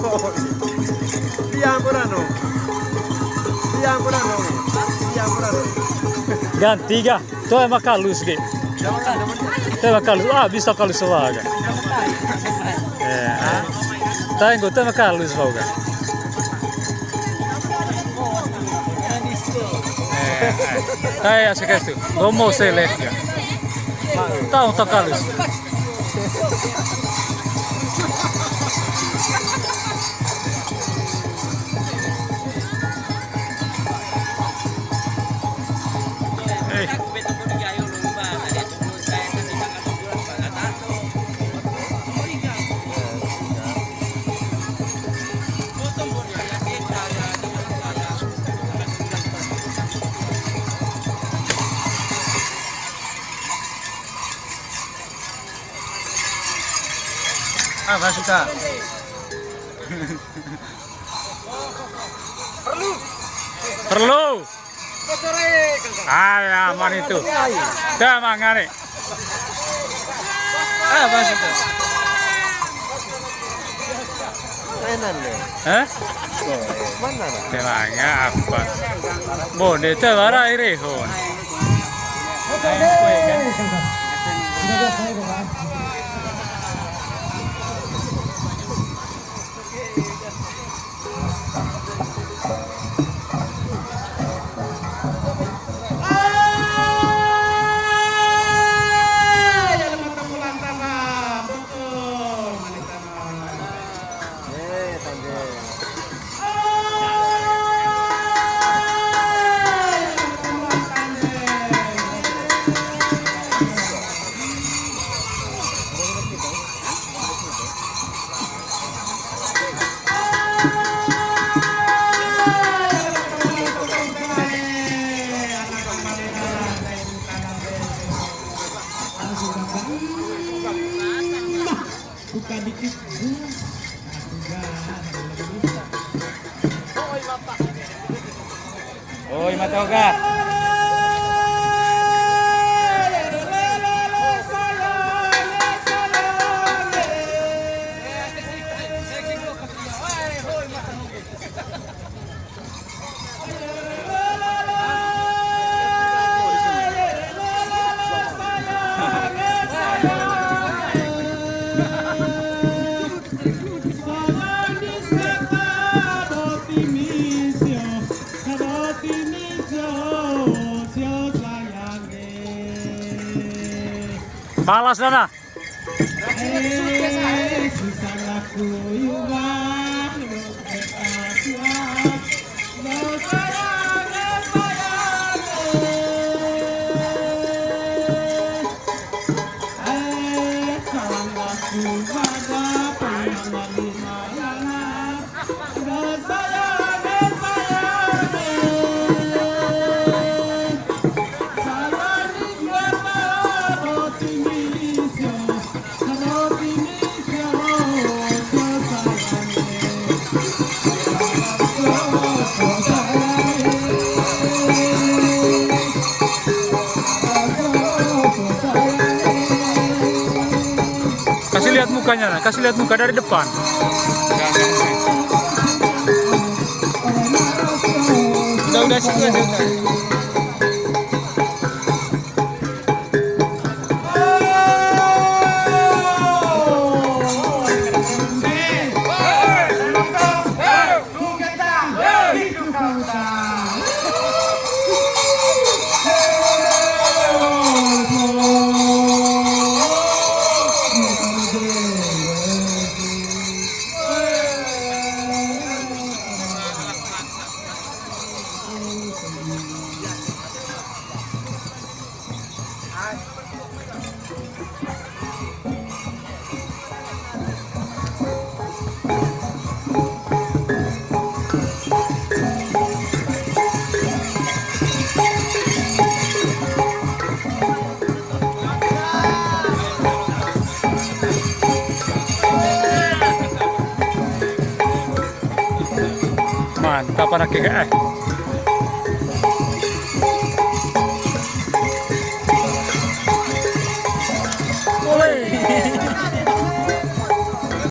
Via ancora no. Via ancora no. Via ancora no. Ganti ga. Tuo emang kalus ge. Tuo emang kalus. Ah, bisa kalus waga. Tahu tuo emang kalus waga. Tahu asik itu. Gomo selek ga. Tahu tak kalus. Apa suka? Perlu. Ah, aman itu. Dah mangane. Apa suka? Mainan deh. Hah? Mana? Temanya apa? Bonde tewara irehon. Buka dikit. Oi, matoga. Palas sana. Kasih lihat mukanya, nah. Kasih lihat muka dari depan. Udah sih udah. Mantap anak GGS.